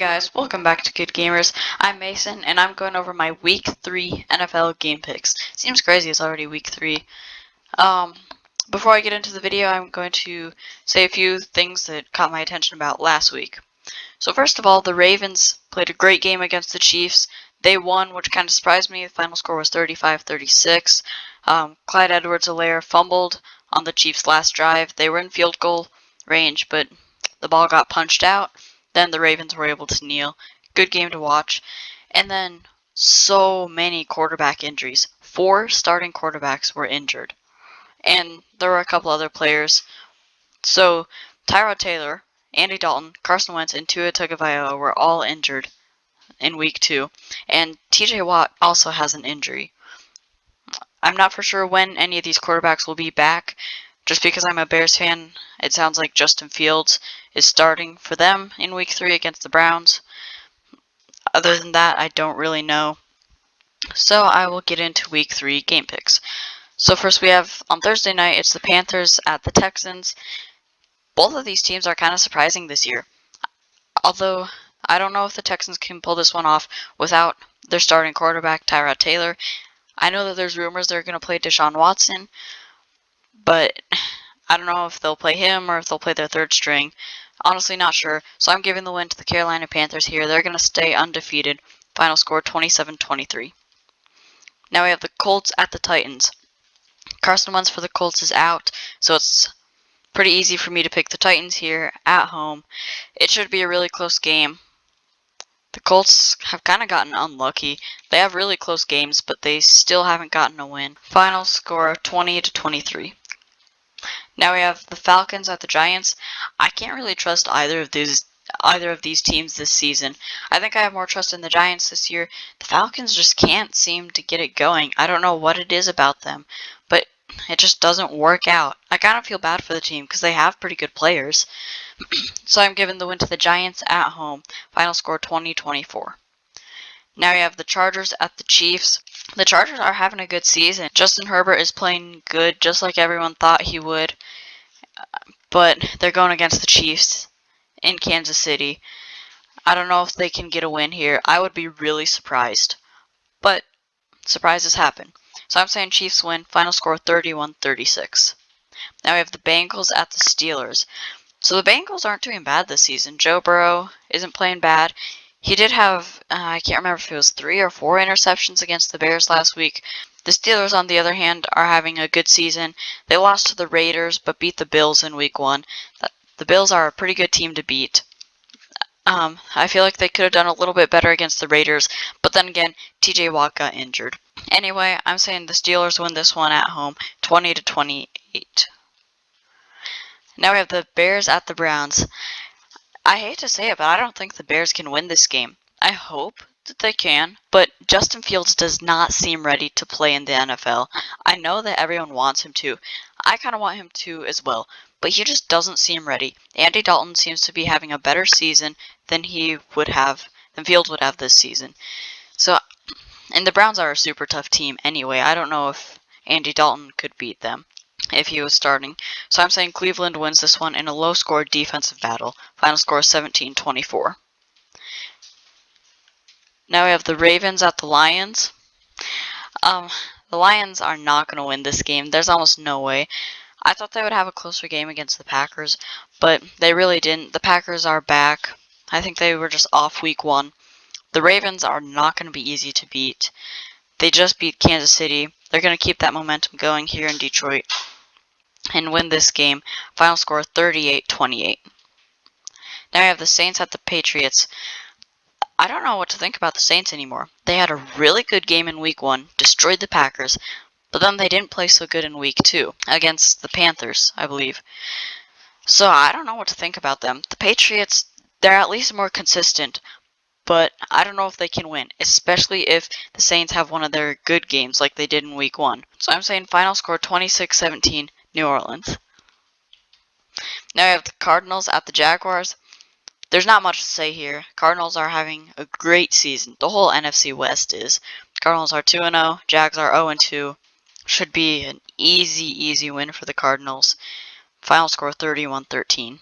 guys, welcome back to Good Gamers. I'm Mason, and I'm going over my Week 3 NFL game picks. Seems crazy, it's already Week 3. Before I get into the video, I'm going to say a few things that caught my attention about last week. So first of all, the Ravens played a great game against the Chiefs. They won, which kind of surprised me. The final score was 35-36. Clyde Edwards-Helaire fumbled on the Chiefs' last drive. They were in field goal range, but the ball got punched out. Then the Ravens were able to kneel. Good game to watch. And then so many quarterback injuries. 4 starting quarterbacks were injured. And there were a couple other players. So Tyrod Taylor, Andy Dalton, Carson Wentz, and Tua Tagovailoa were all injured in Week 2. And TJ Watt also has an injury. I'm not for sure when any of these quarterbacks will be back. Just because I'm a Bears fan, it sounds like Justin Fields is starting for them in Week 3 against the Browns. Other than that, I don't really know. So I will get into Week 3 game picks. So first we have, on Thursday night, it's the Panthers at the Texans. Both of these teams are kind of surprising this year. Although, I don't know if the Texans can pull this one off without their starting quarterback, Tyrod Taylor. I know that there's rumors they're going to play Deshaun Watson, but I don't know if they'll play him or if they'll play their third string. Honestly, not sure. So I'm giving the win to the Carolina Panthers here. They're going to stay undefeated. Final score 27-23. Now we have the Colts at the Titans. Carson Wentz for the Colts is out, so it's pretty easy for me to pick the Titans here at home. It should be a really close game. The Colts have kind of gotten unlucky. They have really close games, but they still haven't gotten a win. Final score 20-23. Now we have the Falcons at the Giants. I can't really trust either of these teams this season. I think I have more trust in the Giants this year. The Falcons just can't seem to get it going. I don't know what it is about them, but it just doesn't work out. I kind of feel bad for the team because they have pretty good players. So I'm giving the win to the Giants at home. Final score 20-24. Now we have the Chargers at the Chiefs. The Chargers are having a good season. Justin Herbert is playing good just like everyone thought he would. But they're going against the Chiefs in Kansas City. I don't know if they can get a win here. I would be really surprised. But surprises happen. So I'm saying Chiefs win. Final score 31-36. Now we have the Bengals at the Steelers. So the Bengals aren't doing bad this season. Joe Burrow isn't playing bad. He did have, I can't remember if it was 3 or 4 interceptions against the Bears last week. The Steelers, on the other hand, are having a good season. They lost to the Raiders, but beat the Bills in Week 1. The Bills are a pretty good team to beat. I feel like they could have done a little bit better against the Raiders, but then again, TJ Watt got injured. Anyway, I'm saying the Steelers win this one at home, 20-28. Now we have the Bears at the Browns. I hate to say it, but I don't think the Bears can win this game. I hope that they can, but Justin Fields does not seem ready to play in the NFL. I know that everyone wants him to. I kind of want him to as well, but he just doesn't seem ready. Andy Dalton seems to be having a better season than Fields would have this season. So, and the Browns are a super tough team anyway. I don't know if Andy Dalton could beat them if he was starting. So I'm saying Cleveland wins this one in a low-scored defensive battle. Final score 17-24. Now we have the Ravens at the Lions. The Lions are not going to win this game. There's almost no way. I thought they would have a closer game against the Packers, but they really didn't. The Packers are back. I think they were just off Week 1. The Ravens are not going to be easy to beat. They just beat Kansas City. They're going to keep that momentum going here in Detroit and win this game. Final score 38-28. Now we have the Saints at the Patriots. I don't know what to think about the Saints anymore. They had a really good game in Week 1, destroyed the Packers, but then they didn't play so good in Week 2 against the Panthers, I believe. So I don't know what to think about them. The Patriots, they're at least more consistent, but I don't know if they can win, especially if the Saints have one of their good games like they did in Week 1. So I'm saying final score 26-17, New Orleans. Now we have the Cardinals at the Jaguars. There's not much to say here. Cardinals are having a great season. The whole NFC West is. Cardinals are 2-0. Jags are 0-2. Should be an easy win for the Cardinals. Final score 31-13.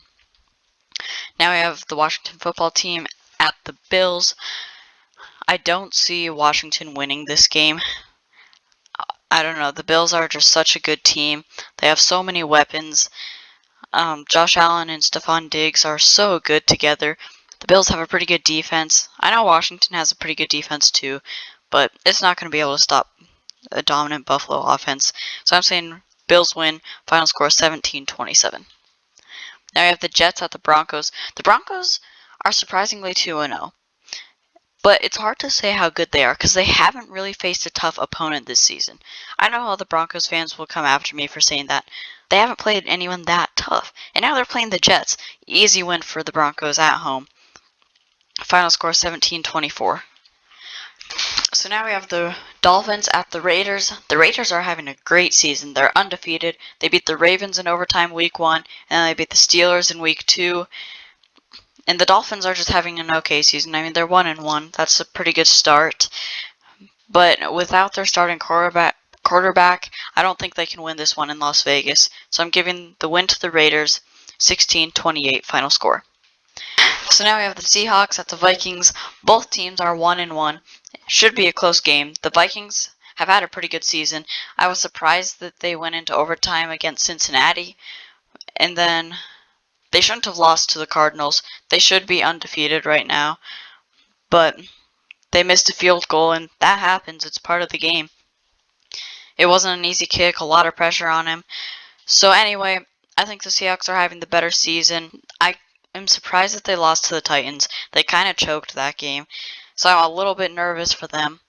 Now we have the Washington football team at the Bills. I don't see Washington winning this game. I don't know. The Bills are just such a good team. They have so many weapons. Josh Allen and Stephon Diggs are so good together. The Bills have a pretty good defense. I know Washington has a pretty good defense too, but it's not going to be able to stop a dominant Buffalo offense. So I'm saying Bills win. Final score 17-27. Now we have the Jets at the Broncos. The Broncos are surprisingly 2-0. But it's hard to say how good they are because they haven't really faced a tough opponent this season. I know all the Broncos fans will come after me for saying that. They haven't played anyone that tough. And now they're playing the Jets. Easy win for the Broncos at home. Final score 17-24. So now we have the Dolphins at the Raiders. The Raiders are having a great season. They're undefeated. They beat the Ravens in overtime week 1, and then they beat the Steelers in week 2. And the Dolphins are just having an okay season. I mean, they're 1-1. That's a pretty good start. But without their starting quarterback, I don't think they can win this one in Las Vegas. So I'm giving the win to the Raiders, 16-28 final score. So now we have the Seahawks at the Vikings. Both teams are 1-1. Should be a close game. The Vikings have had a pretty good season. I was surprised that they went into overtime against Cincinnati. And then they shouldn't have lost to the Cardinals. They should be undefeated right now. But they missed a field goal, and that happens. It's part of the game. It wasn't an easy kick, a lot of pressure on him. So anyway, I think the Seahawks are having the better season. I am surprised that they lost to the Titans. They kind of choked that game. So I'm a little bit nervous for them.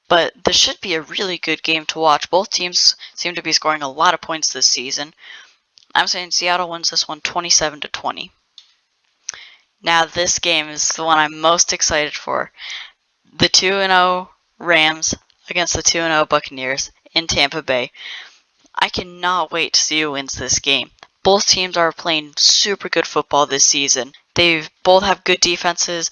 But this should be a really good game to watch. Both teams seem to be scoring a lot of points this season. I'm saying Seattle wins this one 27-20. Now this game is the one I'm most excited for. The 2-0 Rams against the 2-0 Buccaneers in Tampa Bay. I cannot wait to see who wins this game. Both teams are playing super good football this season. They both have good defenses,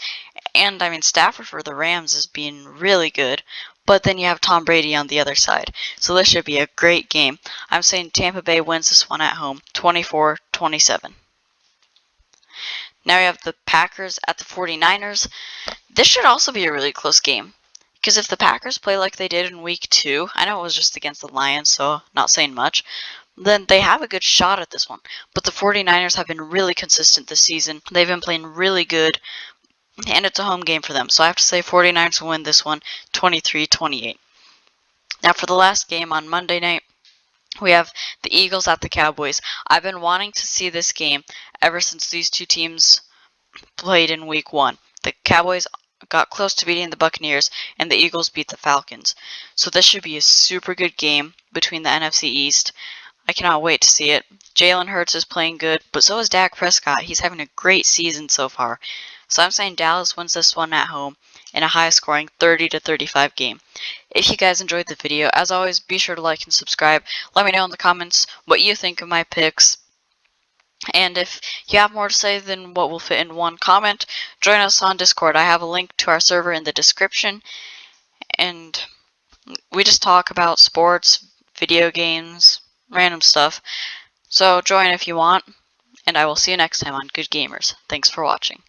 and I mean Stafford for the Rams is being really good. But then you have Tom Brady on the other side. So this should be a great game. I'm saying Tampa Bay wins this one at home, 24-27. Now we have the Packers at the 49ers. This should also be a really close game. Because if the Packers play like they did in week 2, I know it was just against the Lions, so not saying much, then they have a good shot at this one. But the 49ers have been really consistent this season. They've been playing really good, and it's a home game for them. So I have to say 49ers will win this one 23-28. Now for the last game on Monday night, we have the Eagles at the Cowboys. I've been wanting to see this game ever since these two teams played in week 1. The Cowboys got close to beating the Buccaneers, and the Eagles beat the Falcons. So this should be a super good game between the NFC East. I cannot wait to see it. Jalen Hurts is playing good, but so is Dak Prescott. He's having a great season so far. So I'm saying Dallas wins this one at home in a high-scoring 30-35 game. If you guys enjoyed the video, as always, be sure to like and subscribe. Let me know in the comments what you think of my picks. And if you have more to say than what will fit in one comment, join us on Discord. I have a link to our server in the description. And we just talk about sports, video games, random stuff. So join if you want. And I will see you next time on Good Gamers. Thanks for watching.